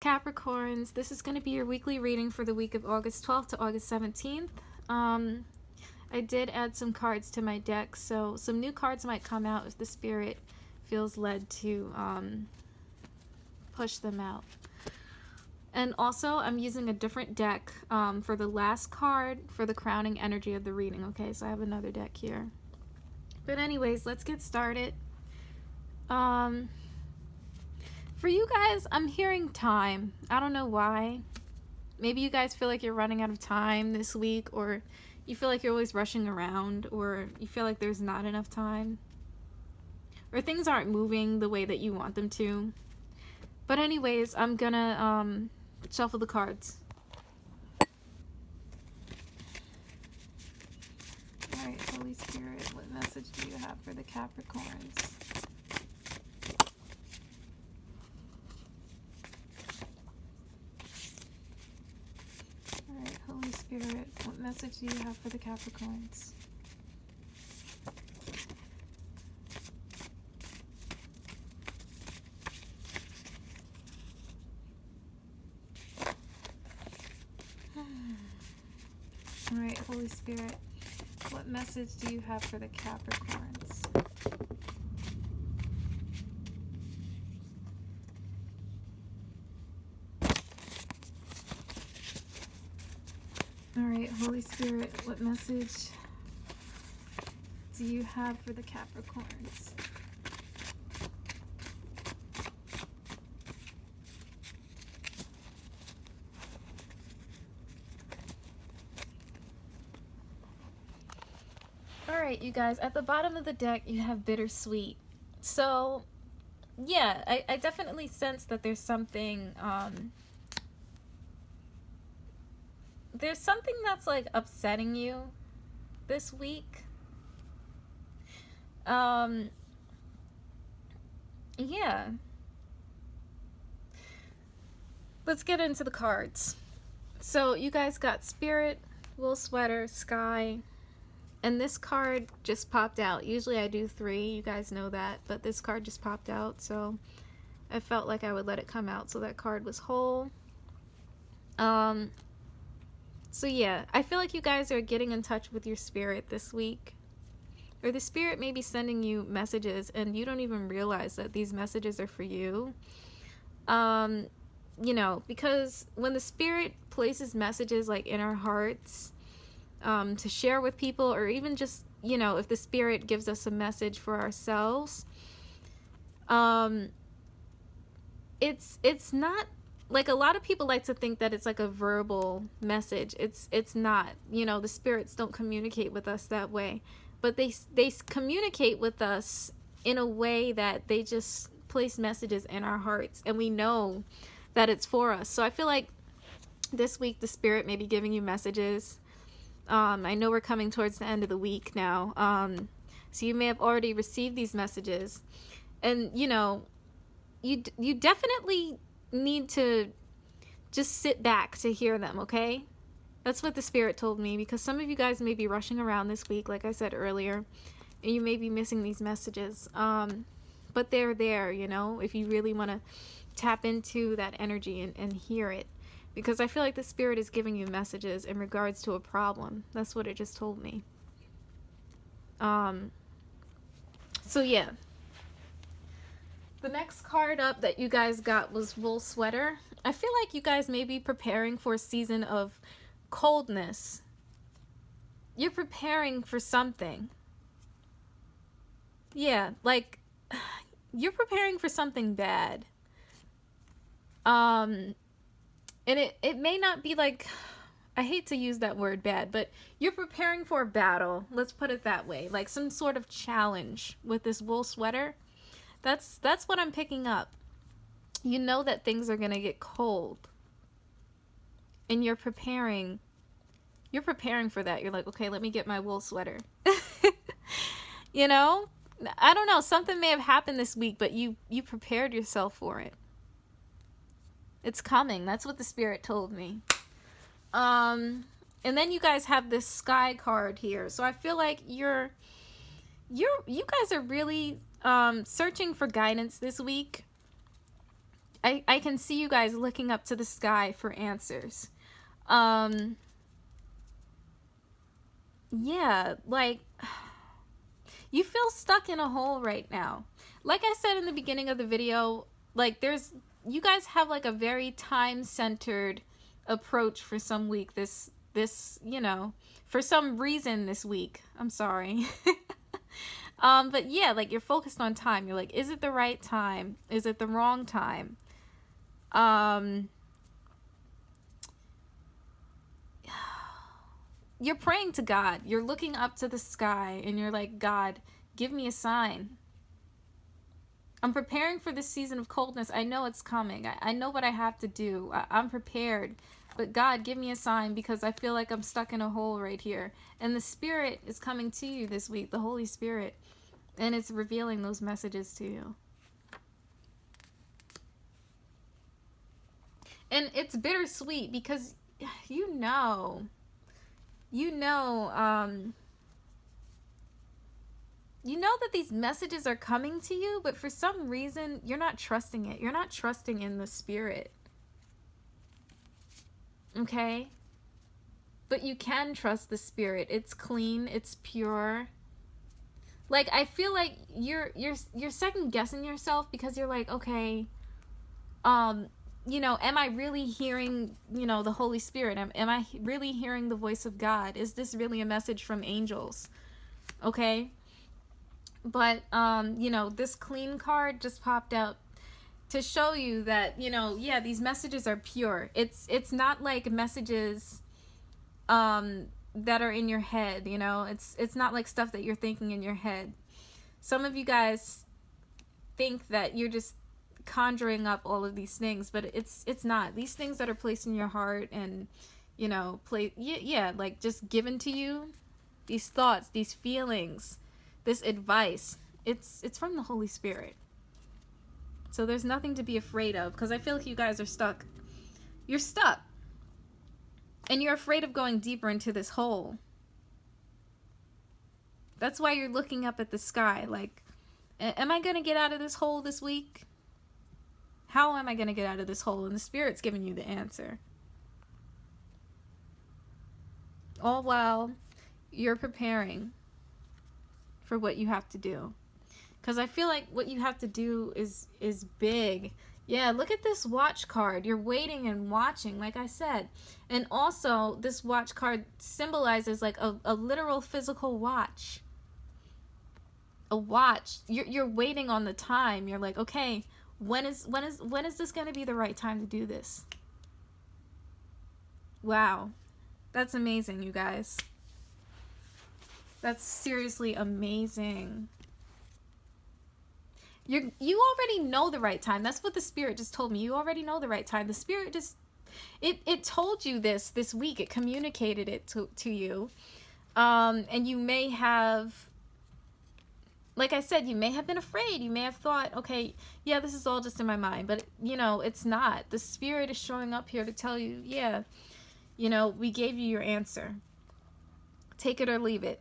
Capricorns, this is going to be your weekly reading for the week of August 12th to August 17th. I did add some cards to my deck, so some new cards might come out if the spirit feels led to push them out. And also, I'm using a different deck for the last card for the crowning energy of the reading, okay? So I have another deck here. But anyways, let's get started. For you guys, I'm hearing time. I don't know why. Maybe you guys feel like you're running out of time this week, or you feel like you're always rushing around, or you feel like there's not enough time, or things aren't moving the way that you want them to. But anyways, I'm gonna shuffle the cards. Alright, Holy Spirit, what message do you have for the Capricorns? Alright, Holy Spirit, what message do you have for the Capricorns? Alright, Holy Spirit, what message do you have for the Capricorns? Alright, Holy Spirit, what message do you have for the Capricorns? Alright, you guys, at the bottom of the deck, you have bittersweet. So, yeah, I definitely sense that there's something that's like upsetting you this week. Yeah. Let's get into the cards. So you guys got Spirit, Wool Sweater, Sky, and this card just popped out. Usually I do 3, you guys know that, but this card just popped out, so I felt like I would let it come out so that card was whole. So yeah, I feel like you guys are getting in touch with your spirit this week. Or the spirit may be sending you messages and you don't even realize that these messages are for you. You know, because when the spirit places messages like in our hearts to share with people, or even just, you know, if the spirit gives us a message for ourselves, it's not like, a lot of people like to think that it's like a verbal message. It's not. You know, the spirits don't communicate with us that way, but they communicate with us in a way that they just place messages in our hearts, and we know that it's for us. So I feel like this week the spirit may be giving you messages. I know we're coming towards the end of the week now, so you may have already received these messages, and you know, you definitely need to just sit back to hear them, okay? That's what the spirit told me, because some of you guys may be rushing around this week, like I said earlier, and you may be missing these messages, but they're there, you know, if you really want to tap into that energy and hear it, because I feel like the spirit is giving you messages in regards to a problem. That's what it just told me. So yeah, the next card up that you guys got was Wool Sweater. I feel like you guys may be preparing for a season of coldness. You're preparing for something. Yeah, like, you're preparing for something bad. And it may not be like, I hate to use that word bad, but you're preparing for a battle. Let's put it that way. Like some sort of challenge with this wool sweater. That's what I'm picking up. You know that things are going to get cold. And you're preparing for that. You're like, okay, let me get my wool sweater. You know? I don't know. Something may have happened this week, but you prepared yourself for it. It's coming. That's what the spirit told me. And then you guys have this Sky card here. So I feel like you guys are really searching for guidance this week. I can see you guys looking up to the sky for answers. Yeah, like, you feel stuck in a hole right now. Like I said in the beginning of the video, like, you guys have like a very time-centered approach for some week this, you know, for some reason this week. I'm sorry. But yeah, like, you're focused on time. You're like, is it the right time? Is it the wrong time? You're praying to God. You're looking up to the sky and you're like, God, give me a sign. I'm preparing for this season of coldness. I know it's coming. I know what I have to do. I'm prepared. But God, give me a sign because I feel like I'm stuck in a hole right here. And the Spirit is coming to you this week, the Holy Spirit. And it's revealing those messages to you. And it's bittersweet because you know that these messages are coming to you, but for some reason, you're not trusting it. You're not trusting in the Spirit. Okay? But you can trust the Spirit. It's clean. It's pure. Like, I feel like you're second guessing yourself because you're like, okay, you know, am I really hearing, you know, the Holy Spirit? Am I really hearing the voice of God? Is this really a message from angels? Okay? But, you know, this clean card just popped out to show you that, you know, yeah, these messages are pure. It's not like messages, that are in your head, you know? It's not like stuff that you're thinking in your head. Some of you guys think that you're just conjuring up all of these things, but it's not. These things that are placed in your heart and, you know, like just given to you, these thoughts, these feelings, this advice, it's from the Holy Spirit. So there's nothing to be afraid of, because I feel like you guys are stuck. You're stuck. And you're afraid of going deeper into this hole. That's why you're looking up at the sky like, am I going to get out of this hole this week? How am I going to get out of this hole? And the Spirit's giving you the answer. All while you're preparing for what you have to do. Because I feel like what you have to do is big. Yeah, look at this watch card. You're waiting and watching, like I said. And also, this watch card symbolizes like a literal physical watch. A watch. You're waiting on the time. You're like, okay, when is this going to be the right time to do this? Wow. That's amazing, you guys. That's seriously amazing. You already know the right time. That's what the Spirit just told me. You already know the right time. The Spirit just, it told you this week. It communicated it to you. And you may have, like I said, you may have been afraid. You may have thought, okay, yeah, this is all just in my mind. But, you know, it's not. The Spirit is showing up here to tell you, yeah, you know, we gave you your answer. Take it or leave it.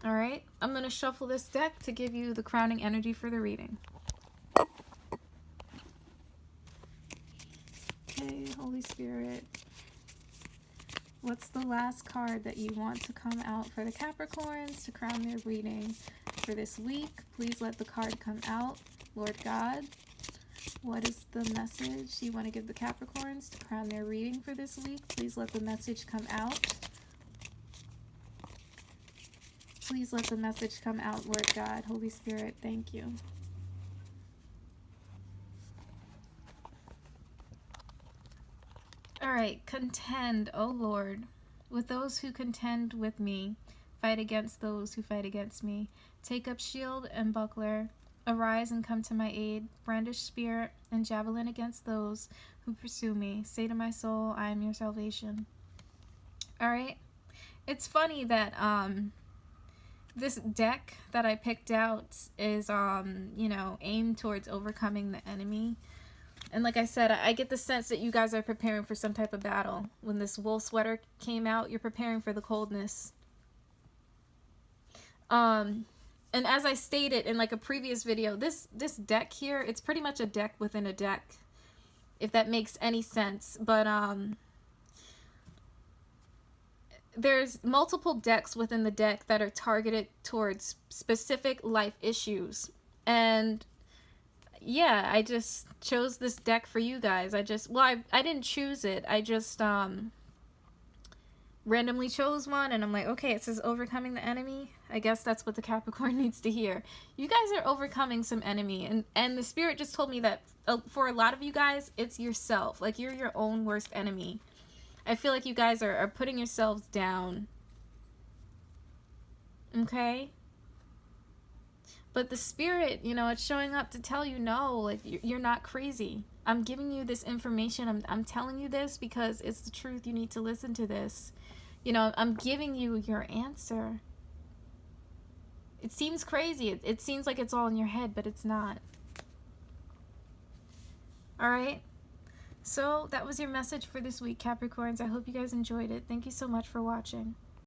All right, I'm going to shuffle this deck to give you the crowning energy for the reading. Okay, Holy Spirit, what's the last card that you want to come out for the Capricorns to crown their reading for this week? Please let the card come out. Lord God, what is the message you want to give the Capricorns to crown their reading for this week? Please let the message come out. Please let the message come out, Lord God. Holy Spirit, thank you. All right, contend, O Lord, with those who contend with me. Fight against those who fight against me. Take up shield and buckler. Arise and come to my aid. Brandish spear and javelin against those who pursue me. Say to my soul, I am your salvation. All right. It's funny that this deck that I picked out is you know, aimed towards overcoming the enemy. And like I said, I get the sense that you guys are preparing for some type of battle. When this wool sweater came out, you're preparing for the coldness. And as I stated in like a previous video, this deck here, it's pretty much a deck within a deck, if that makes any sense. But there's multiple decks within the deck that are targeted towards specific life issues. And yeah, I just chose this deck for you guys. I didn't choose it. I just randomly chose one, and I'm like, okay, it says overcoming the enemy. I guess that's what the Capricorn needs to hear. You guys are overcoming some enemy, and the spirit just told me that for a lot of you guys, it's yourself. Like, you're your own worst enemy. I feel like you guys are putting yourselves down. Okay? But the spirit, you know, it's showing up to tell you, no, like, you're not crazy. I'm giving you this information. I'm telling you this because it's the truth. You need to listen to this. You know, I'm giving you your answer. It seems crazy. It seems like it's all in your head, but it's not. All right? So that was your message for this week, Capricorns. I hope you guys enjoyed it. Thank you so much for watching.